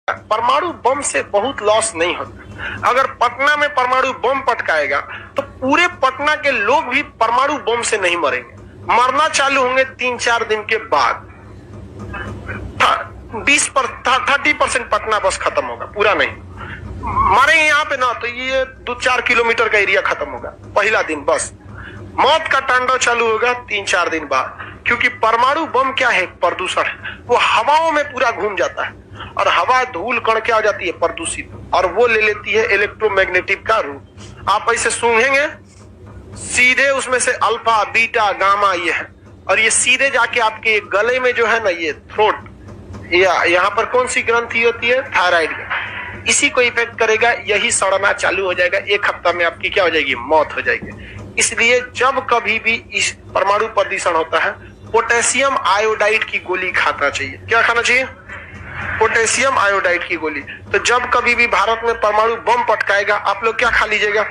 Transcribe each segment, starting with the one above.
परमाणु बम से बहुत लॉस नहीं होता। अगर पटना में परमाणु बम पटकाएगा तो पूरे पटना के लोग भी परमाणु बम से नहीं मरेंगे, मरना चालू होंगे 3-4 दिन के बाद। 30% पटना बस खत्म होगा, पूरा नहीं मरेंगे यहाँ पे ना, तो ये 2-4 किलोमीटर का एरिया खत्म होगा पहला दिन। बस मौत का तांडव चालू होगा 3-4 दिन बाद, क्योंकि परमाणु बम क्या है, प्रदूषण है। वो हवाओं में पूरा घूम जाता है और हवा धूल कण क्या हो जाती है, प्रदूषित, और वो ले लेती है इलेक्ट्रोमैग्नेटिक का रूप। आप ऐसे सूंघेंगे सीधे उसमें से अल्फा बीटा गामा ये है, और ये सीधे जाके आपके गले में जो है ना, ये थ्रोट या यहाँ पर कौन सी ग्रंथि होती है, थायराइड, इसी को इफेक्ट करेगा। यही सड़ना चालू हो जाएगा, 1 हफ्ता में आपकी क्या हो जाएगी, मौत हो जाएगी। इसलिए जब कभी भी इस परमाणु प्रदूषण होता है, पोटेशियम आयोडाइड की गोली खाना चाहिए। क्या खाना चाहिए, पोटेशियम आयोडाइड की गोली। तो जब कभी भी भारत में परमाणु बम पटकाएगा, आप लोग क्या खा लीजिएगा,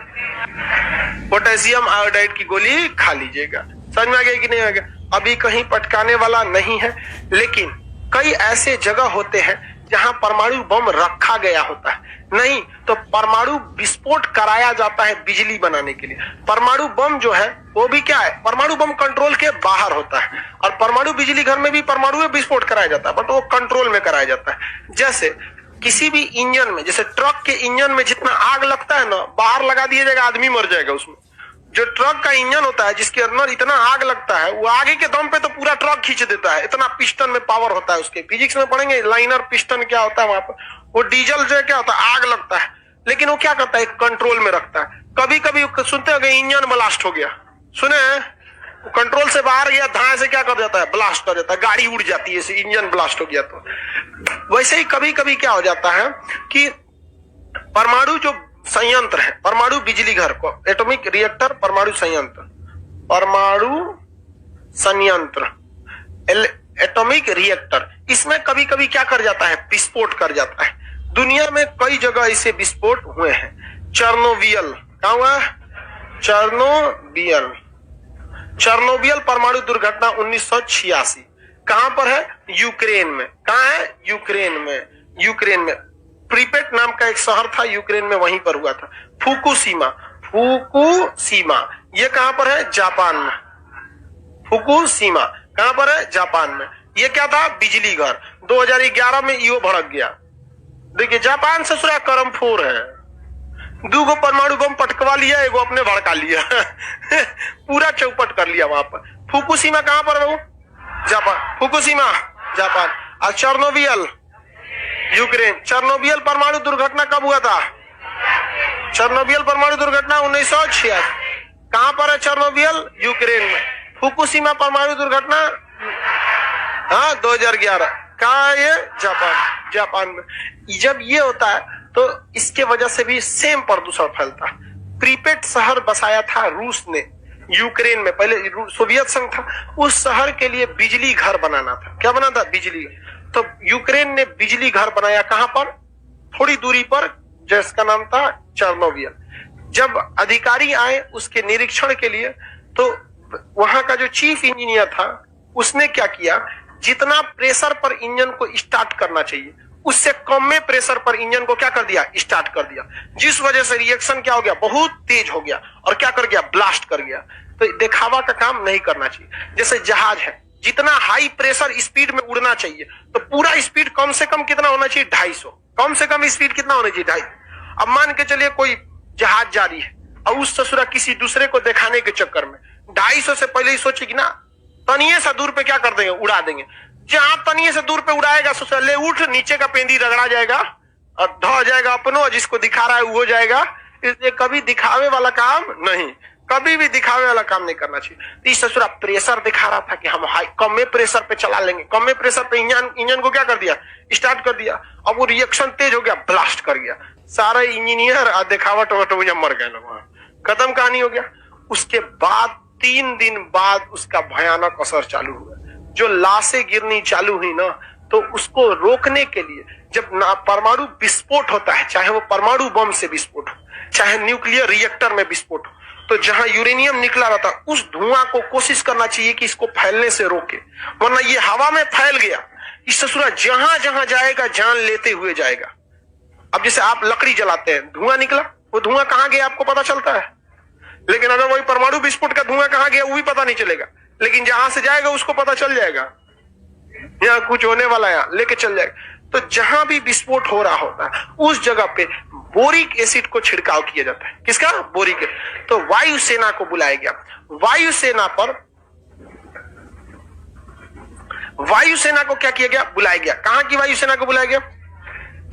पोटेशियम आयोडाइड की गोली खा लीजिएगा। समझ में आ गया कि नहीं आ गया? अभी कहीं पटकाने वाला नहीं है, लेकिन कई ऐसे जगह होते हैं जहां परमाणु बम रखा गया होता है। नहीं तो परमाणु विस्फोट कराया जाता है बिजली बनाने के लिए। परमाणु बम जो है वो भी क्या है, परमाणु बम कंट्रोल के बाहर होता है, और परमाणु बिजली घर में भी परमाणु विस्फोट कराया जाता है, बट वो कंट्रोल में कराया जाता है। जैसे किसी भी इंजन में, जैसे ट्रक के इंजन में जितना आग लगता है ना, बाहर लगा दिया जाएगा, आदमी मर जाएगा उसमें। जो ट्रक का इंजन होता है जिसके अंदर इतना आग लगता है, वो आगे के दम पे तो पूरा ट्रक खींच देता है, इतना पिस्टन में पावर होता है उसके। फिजिक्स में पढ़ेंगे लाइनर पिस्टन क्या होता है वहां पर। वो डीजल जो क्या होता है, आग लगता है, लेकिन वो क्या करता है, कंट्रोल में रखता है। कभी कभी सुनते हो इंजन ब्लास्ट हो गया, सुने, कंट्रोल से बाहर गया, धाए से क्या कर जाता है, ब्लास्ट कर जाता है, गाड़ी उड़ जाती है, इंजन ब्लास्ट हो गया। तो वैसे ही कभी कभी क्या हो जाता है कि परमाणु जो संयंत्र है, परमाणु बिजली घर को, एटॉमिक रिएक्टर, परमाणु संयंत्र, परमाणु संयंत्र, एटॉमिक रिएक्टर, इसमें कभी कभी क्या कर जाता है, विस्फोट कर जाता है। दुनिया में कई जगह ऐसे विस्फोट हुए हैं। चेर्नोबिल, कहां हुआ, चेर्नोबिल परमाणु दुर्घटना 1986, कहां पर है, यूक्रेन में। कहां है, यूक्रेन में प्रीपेट नाम का एक शहर था यूक्रेन में, वहीं पर हुआ था। फुकुशिमा ये कहां पर है, जापान में। फुकुशिमा कहां पर है, जापान में। ये क्या था, बिजली घर। 2011 में यो भड़क गया। देखिए जापान ससुरा करमफोर है, 2 परमाणु बम पटकवा लिया, एगो अपने भड़का लिया पूरा चौपट कर लिया वहां पर। फुकुशिमा कहां पर है, जापान, फुकुशिमा जापान। और चेर्नोबिल यूक्रेन। चेर्नोबिल परमाणु दुर्घटना कब हुआ था, चेर्नोबिल परमाणु दुर्घटना 1986। कहां पर है चेर्नोबिल, यूक्रेन में। फुकुशिमा परमाणु दुर्घटना 2011, कहा है ये, जापान में। जब ये होता है तो इसके वजह से भी सेम प्रदूषण फैलता है। प्रीपेट शहर बसाया था रूस ने यूक्रेन में, पहले सोवियत संघ था, उस शहर के लिए बिजली घर बनाना था। क्या बना था, बिजली। तो यूक्रेन ने बिजली घर बनाया कहां पर, थोड़ी दूरी पर, जिसका नाम था चेर्नोबिल। जब अधिकारी आए उसके निरीक्षण के लिए, तो वहां का जो चीफ इंजीनियर था उसने क्या किया, जितना प्रेशर पर इंजन को स्टार्ट करना चाहिए उससे कम में प्रेशर पर इंजन को क्या कर दिया, स्टार्ट कर दिया, जिस वजह से रिएक्शन क्या हो गया, बहुत तेज हो गया, और क्या कर गया, ब्लास्ट कर गया। तो दिखावा का काम नहीं करना चाहिए। जैसे जहाज है, जितना हाई प्रेशर स्पीड में उड़ना चाहिए, तो पूरा स्पीड कम से कम कितना होना चाहिए, 250। कम से कम स्पीड कितना होना चाहिए, 250। अब मान के चलिए कोई जहाज जारी है और उस ससुरा किसी दूसरे को दिखाने के चक्कर में 250 से पहले ही सोचे कि ना तनिए सा दूर पे क्या कर देंगे, उड़ा देंगे। जहां तनिए से दूर पे उड़ाएगा ससुरा ले उठ, नीचे का पेंदी रगड़ा जाएगा और ढह जाएगा अपनो, जिसको दिखा रहा है वो जाएगा। इसलिए कभी दिखावे वाला काम नहीं, कभी भी दिखावे वाला काम नहीं करना चाहिए। इस ससुरा प्रेशर दिखा रहा था कि हम हाई कम में प्रेशर पे चला लेंगे, कम में प्रेशर पे इंजन को क्या कर दिया, स्टार्ट कर दिया। अब वो रिएक्शन तेज हो गया, ब्लास्ट कर गया। सारे इंजीनियर और दिखावट मर गए लोग, खत्म कहानी हो गया। उसके बाद 3 दिन बाद उसका भयानक असर चालू हुआ। जो लाशें गिरनी चालू हुई ना, तो उसको रोकने के लिए जब परमाणु विस्फोट होता है, चाहे वो परमाणु बम से विस्फोट हो, चाहे न्यूक्लियर रिएक्टर में विस्फोट हो, तो जहां यूरेनियम निकला रहता उस धुआं को कोशिश करना चाहिए कि इसको फैलने से रोके, वरना ये हवा में फैल गया, इस ससुरा जहां जहां जाएगा जान लेते हुए जाएगा। अब जैसे आप लकड़ी जलाते हैं, धुआं निकला, वो धुआं कहां गया आपको पता चलता है, लेकिन अगर वही परमाणु विस्फोट का धुआं कहां गया वो भी पता नहीं चलेगा, लेकिन जहां से जाएगा उसको पता चल जाएगा यहाँ कुछ होने वाला है, लेके चल जाएगा। तो जहां भी विस्फोट हो रहा होता है उस जगह पे बोरिक एसिड को छिड़काव किया जाता है। किसका? बोरिक। तो वायुसेना को बुलाया गया। वायुसेना को क्या किया गया? बुलाया गया। कहां की वायुसेना को बुलाया गया?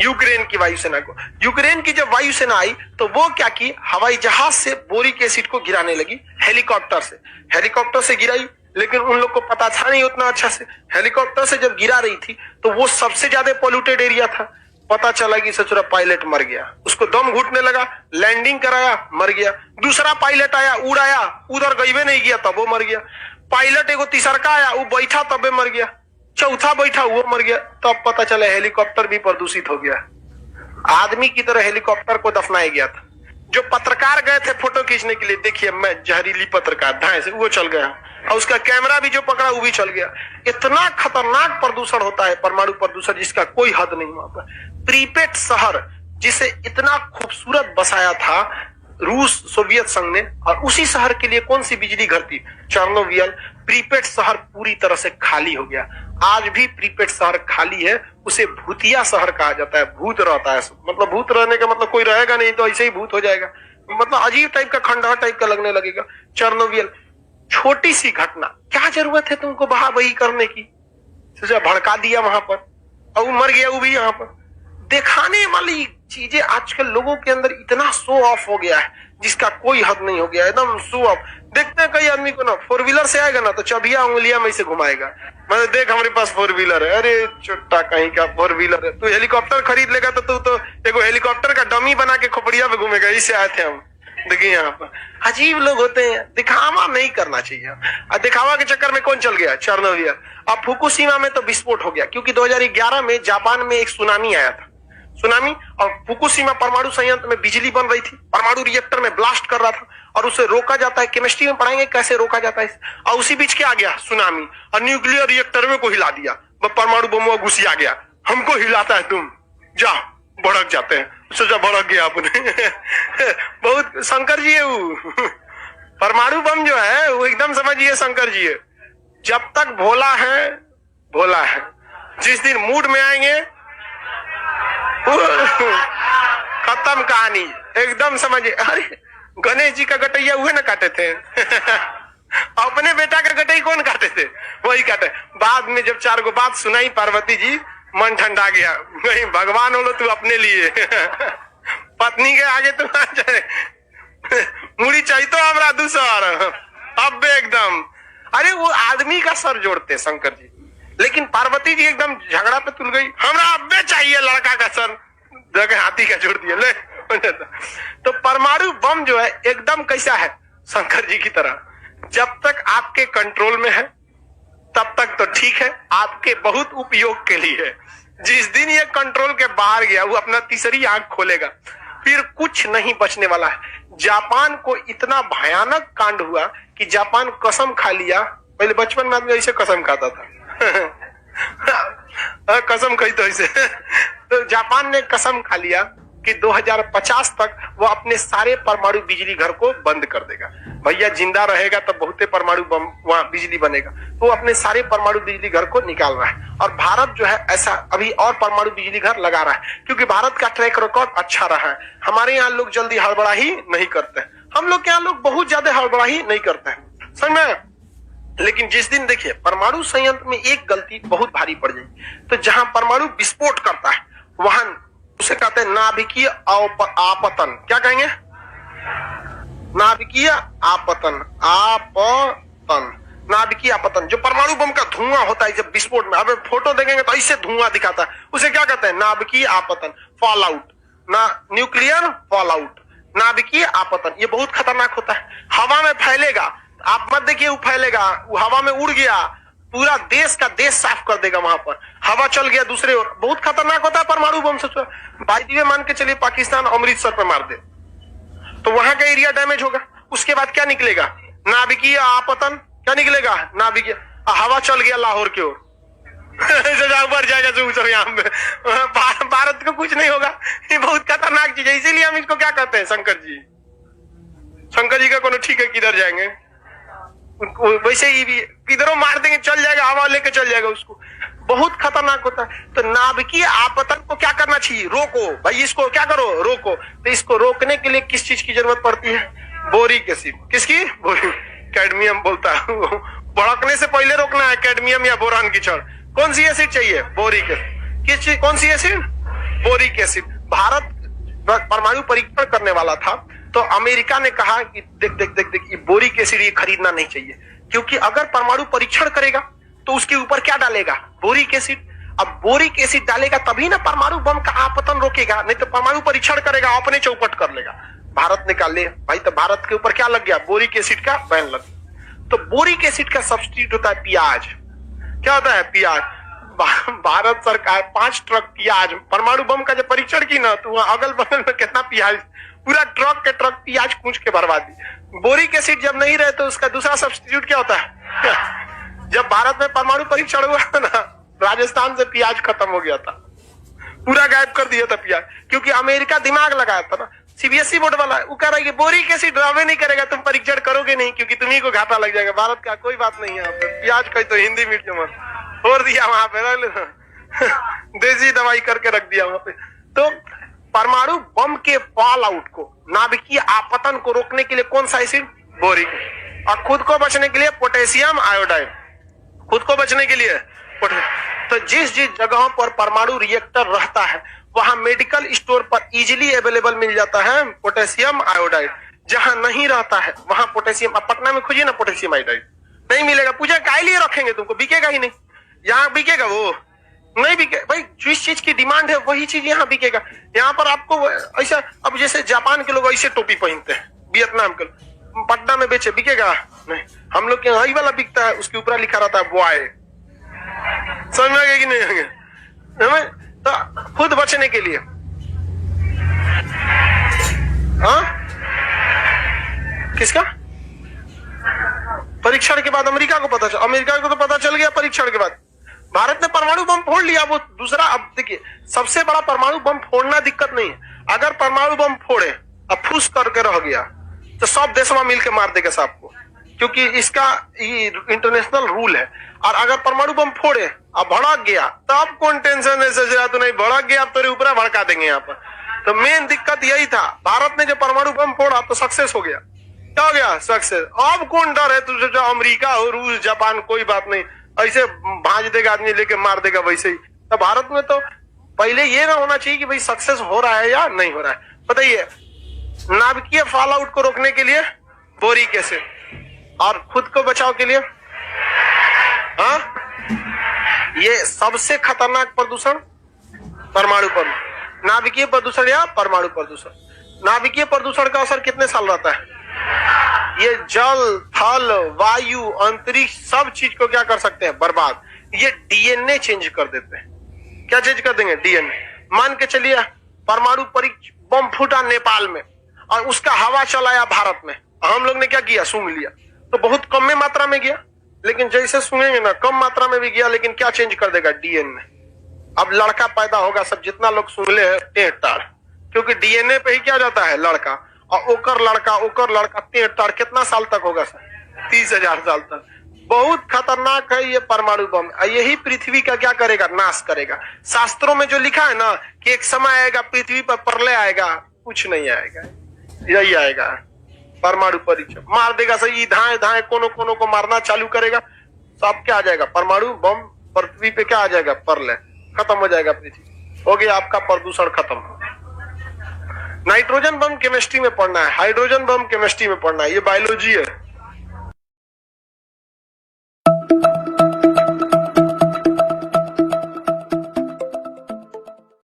यूक्रेन की वायुसेना को। यूक्रेन की जब वायुसेना आई तो वो क्या की, हवाई जहाज से बोरिक एसिड को गिराने लगी, हेलीकॉप्टर से गिराई, लेकिन उन लोग को पता था नहीं उतना अच्छा से। हेलीकॉप्टर से जब गिरा रही थी तो वो सबसे ज्यादा पॉल्यूटेड एरिया था। पता चला कि सचुरा पायलट मर गया, उसको दम घुटने लगा, लैंडिंग कराया, मर गया। दूसरा पायलट आया, उड़ाया, उधर गईबे नहीं गया, तब वो मर गया। पायलट एगो तीसरका आया, वो बैठा तबे मर गया। चौथा बैठा, वो मर गया। तब पता चला हेलीकॉप्टर भी प्रदूषित हो गया। आदमी की तरह हेलीकॉप्टर को दफनाया गया था। जो पत्रकार गए थे फोटो खींचने के लिए, देखिए मैं जहरीली पत्रकार धाए से, वो चल गया, और उसका कैमरा भी जो पकड़ा वो भी चल गया। इतना खतरनाक प्रदूषण होता है परमाणु प्रदूषण, जिसका कोई हद नहीं वहां पर। प्रीपेट शहर जिसे इतना खूबसूरत बसाया था रूस सोवियत संघ ने, और उसी शहर के लिए कौन सी बिजली घर थी? चेर्नोबिल। प्रीपेट शहर पूरी तरह से खाली हो गया। आज भी प्रीपेट शहर खाली है, उसे भूतिया शहर कहा जाता है। भूत रहता है, मतलब भूत रहने का मतलब कोई रहेगा नहीं तो ऐसे ही भूत हो जाएगा, मतलब अजीब टाइप का, खंडहर टाइप का लगने लगेगा। चेर्नोबिल, छोटी सी घटना, क्या जरूरत है तुमको बहा बही करने की? भड़का दिया वहां पर, और वो मर गया, वो भी यहाँ पर। दिखाने वाली चीजें आजकल लोगों के अंदर इतना शो ऑफ हो गया है जिसका कोई हद नहीं हो गया, एकदम शो ऑफ। देखते हैं कई आदमी को ना, फोर व्हीलर से आएगा ना तो चबिया उंगलियां में से घुमाएगा, मतलब देख हमारे पास फोर व्हीलर है। अरे चुट्टा कहीं का फोर व्हीलर है, तू हेलीकॉप्टर खरीद लेगा तो तू तो एगो हेलीकॉप्टर का डमी बना के खोपड़िया पे घूमेगा। इससे आए थे हम। देखिए यहाँ पर अजीब लोग होते हैं, दिखावा नहीं करना चाहिए। और दिखावा के चक्कर में कौन चल गया? चेर्नोबिल। अब फुकुशिमा में तो विस्फोट हो गया, क्योंकि 2011 में जापान में एक सुनामी आया था, सुनामी, और फुकुशिमा परमाणु संयंत्र में बिजली बन रही थी, परमाणु रिएक्टर में ब्लास्ट कर रहा था, और उसे रोका जाता है। केमिस्ट्री में पढ़ाएंगे कैसे रोका जाता है। और उसी बीच क्या आ गया? सुनामी, और न्यूक्लियर रिएक्टर में को हिला दिया, परमाणु बम घुस आ गया। हमको हिलाता है तुम, जा, भड़क जाते हैं। सोचा भड़क गया आपने बहुत शंकर जी है वो परमाणु बम जो है वो एकदम समझिए शंकर जी है। जब तक भोला है, भोला है, जिस दिन मूड में आएंगे खत्म कहानी, एकदम समझिए। अरे गणेश जी का गटैया हुए ना काटे थे अपने बेटा का गटई कौन काटे थे? वही काटे। बाद में जब 4 गो बात सुनाई पार्वती जी, मन ठंडा गया। नहीं भगवान हो लो तू अपने लिए पत्नी के आगे तू आ जाए मुड़ी चाहिए तो हमारा दूसर अब एकदम। अरे वो आदमी का सर जोड़ते शंकर जी, लेकिन पार्वती जी एकदम झगड़ा पे तुल गई, हमरा अब्बे चाहिए लड़का का सर, जगह हाथी का जोड़ दिया ले तो परमाणु बम जो है एकदम कैसा है? शंकर जी की तरह, जब तक आपके कंट्रोल में है तब तक तो ठीक है, आपके बहुत उपयोग के लिए है। जिस दिन ये कंट्रोल के बाहर गया वो अपना तीसरी आंख खोलेगा, फिर कुछ नहीं बचने वाला है। जापान को इतना भयानक कांड हुआ कि जापान कसम खा लिया। पहले बचपन में आदमी ऐसे कसम खाता था कसम खाई तो ऐसे तो जापान ने कसम खा लिया कि 2050 तक वो अपने सारे परमाणु बिजली घर को बंद कर देगा। भैया जिंदा रहेगा तो बहुते परमाणु बम वहां बिजली बनेगा, तो वो अपने सारे परमाणु बिजली घर को निकाल रहा है। और भारत जो है ऐसा अभी और परमाणु बिजली घर लगा रहा है, क्योंकि भारत का ट्रैक रिकॉर्ड अच्छा रहा है। हमारे यहाँ लोग जल्दी हड़बड़ाही नहीं करते हैं, हम लोग के यहाँ लोग बहुत ज्यादा हड़बड़ाही नहीं करते हैं, समझ में। लेकिन जिस दिन देखिए परमाणु संयंत्र में एक गलती बहुत भारी पड़ जाएगी, तो जहां परमाणु विस्फोट करता है वहां उसे कहते हैं नाभिकीय आपतन। क्या कहेंगे? नाभिकीय आपतन। नाभिकीय आपतन, जो परमाणु बम का धुआं होता है जब विस्फोट में, अब फोटो देखेंगे तो ऐसे धुआं दिखाता है, उसे क्या कहते हैं? नाभिकीय आपतन, फॉल आउट, ना न्यूक्लियर फॉल आउट, नाभिकीय आपतन। ये बहुत खतरनाक होता है, हवा में फैलेगा। आप मत देखिए वो फैलेगा, वो हवा में उड़ गया, पूरा देश का देश साफ कर देगा। वहां पर हवा चल गया दूसरे ओर, बहुत खतरनाक होता है परमाणु बम से। भाई मान के चलिए पाकिस्तान अमृतसर पे मार दे तो वहां का एरिया डैमेज होगा, उसके बाद क्या निकलेगा? नाभिकीय आपतन। क्या निकलेगा? नाभिकीय। हवा चल गया लाहौर की ओर, ऊपर जाएगा जो यहाँ पे भारत को कुछ नहीं होगा। ये बहुत खतरनाक चीज है, इसीलिए हम इसको क्या कहते हैं शंकर जी। शंकर जी का कोनो ठीक है, किधर जाएंगे उनको वैसे ही भी किधरों मार देंगे, चल जाएगा, हवा लेके चल जाएगा उसको। बहुत खतरनाक होता है। तो नाभिकीय आपतन को क्या करना चाहिए? रोको भाई, इसको क्या करो? रोको। तो इसको रोकने के लिए किस चीज की जरूरत पड़ती है? Boric acid. किसकी? बोरिक। कैडमियम बोलता है भड़कने से पहले रोकना है, कैडमियम या बोरान की छड़। कौन सी एसिड चाहिए? Boric acid. किस चीज? कौन सी एसिड? Boric acid. भारत परमाणु परीक्षण करने वाला था तो अमेरिका ने कहा कि देख देख देख देख, ये बोरिक एसिड ये खरीदना नहीं चाहिए, क्योंकि अगर परमाणु परीक्षण करेगा तो उसके ऊपर क्या डालेगा? Boric acid. अब बोरिक एसिड डालेगा तभी ना परमाणु बम का आपतन रोकेगा, नहीं तो परमाणु परीक्षण करेगा अपने चौपट कर लेगा। भारत ने कहा ले भाई, तो भारत के ऊपर क्या लग गया? बोरिक एसिड का बैन लग गया। तो बोरिक एसिड का सब्स्टिट्यूट होता है प्याज। क्या होता है? प्याज। भारत सरकार 5 ट्रक प्याज, परमाणु बम का जब परीक्षण की ना तो वहां अगल बगल में कितना प्याज, पूरा ट्रक के ट्रक प्याज कूच के बर्बाद दी। बोरिक एसिड जब नहीं रहे तो उसका दूसरा सब्स्टिट्यूट क्या होता है? जब भारत में परमाणु परीक्षण हुआ था ना, राजस्थान से प्याज खत्म हो गया था, पूरा गायब कर दिया था प्याज, क्योंकि अमेरिका दिमाग लगाया था ना। सीबीएसई बोर्ड वाला वो कह रहा है कि बोरिक एसिड ड्रामे नहीं करेगा, तुम परीक्षण करोगे नहीं क्योंकि तुम्ही को घाटा लग जाएगा। भारत का कोई बात नहीं है, प्याज का तो हिंदी मीडियम छोड़ दिया वहां पे देसी दवाई करके रख दिया वहां पे। तो परमाणु बम के फॉल आउट को, नाभिकीय आपतन को रोकने के लिए कौन सा एसिड? बोरिक। और खुद को बचने के लिए पोटेशियम आयोडाइड। खुद को बचने के लिए तो जिस जिस जगहों पर परमाणु रिएक्टर रहता है वहां मेडिकल स्टोर पर इजीली अवेलेबल मिल जाता है पोटेशियम आयोडाइड। जहां नहीं रहता है वहां पोटेशियम, अब पटना में खोजिए ना पोटेशियम आयोडाइड, नहीं मिलेगा। पूजा काय लिए रखेंगे तुमको? बिकेगा ही नहीं। यहाँ बिकेगा? वो नहीं बिके भाई। जिस चीज की डिमांड है वही चीज यहाँ बिकेगा। यहाँ पर आपको ऐसा, अब जैसे जापान के लोग ऐसे टोपी पहनते हैं, वियतनाम के पटना में बेचे, बिकेगा नहीं। हम लोग के यहाँ वाला बिकता है, उसके ऊपर लिखा रहता है बॉय। समझ में आएगा कि नहीं? तो खुद बचने के लिए हाँ, किसका परीक्षण के बाद अमेरिका को पता चल, अमेरिका को तो पता चल गया परीक्षण के बाद। भारत ने परमाणु बम फोड़ लिया, वो दूसरा। अब देखिए, सबसे बड़ा परमाणु बम फोड़ना दिक्कत नहीं है। अगर परमाणु बम फोड़े अब फूस करके रह गया तो सब देशों में मिलकर मार देगा सबको, क्योंकि इसका इंटरनेशनल रूल है। और अगर परमाणु बम फोड़े अब भड़क गया तब कौन टेंशन है? सजरा तो नहीं भड़क गया, अब तेरे ऊपर भड़का देंगे यहाँ पर। तो मेन दिक्कत यही था, भारत ने जो परमाणु बम फोड़ा तो सक्सेस हो गया। क्या हो गया? सक्सेस। अब कौन डर है तुझे? जो अमेरिका हो, रूस, जापान, कोई बात नहीं, ऐसे भाज देगा आदमी, लेके मार देगा वैसे ही। तो भारत में तो पहले ये ना होना चाहिए कि भाई सक्सेस हो रहा है या नहीं हो रहा है। बताइए, नाभिकीय फॉल आउट को रोकने के लिए बोरिक एसिड, और खुद को बचाव के लिए हाँ, ये सबसे खतरनाक प्रदूषण परमाणु प्रदूषण, नाभिकीय प्रदूषण या परमाणु प्रदूषण। नाभिकीय प्रदूषण का असर कितने साल रहता है? ये जल, थल, वायु, अंतरिक्ष सब चीज को क्या कर सकते हैं? बर्बाद। ये डीएनए चेंज कर देते हैं। क्या चेंज कर देंगे? डीएनए। मान के चलिए परमाणु परीक्षण बम फूटा नेपाल में और उसका हवा चलाया भारत में, हम लोग ने क्या किया? सूंघ लिया। तो बहुत कम में मात्रा में गया, लेकिन जैसे सूंघेंगे ना कम मात्रा में भी गया, लेकिन क्या चेंज कर देगा? डीएनए। अब लड़का पैदा होगा, सब जितना लोग सूंघले हैं टेढ़ टाढ़, क्योंकि डीएनए पे ही क्या जाता है? लड़का। और ओकर लड़का टेढ़ टाढ़ कितना साल तक होगा सर? 30,000 साल तक। बहुत खतरनाक है ये परमाणु बम। यही पृथ्वी का क्या करेगा? नाश करेगा। शास्त्रों में जो लिखा है ना कि एक समय आएगा पृथ्वी पर प्रलय आएगा, कुछ नहीं आएगा, यही आएगा। परमाणु परीक्षण मार देगा सही, धाए धाए कोनो कोनो को मारना चालू करेगा, सब क्या आ जाएगा? परमाणु बम पृथ्वी पे क्या आ जाएगा? प्रलय, खत्म हो जाएगा पृथ्वी। हो गया आपका प्रदूषण खत्म। नाइट्रोजन बम केमिस्ट्री में पढ़ना है, हाइड्रोजन बम केमिस्ट्री में पढ़ना है, ये बायोलॉजी है।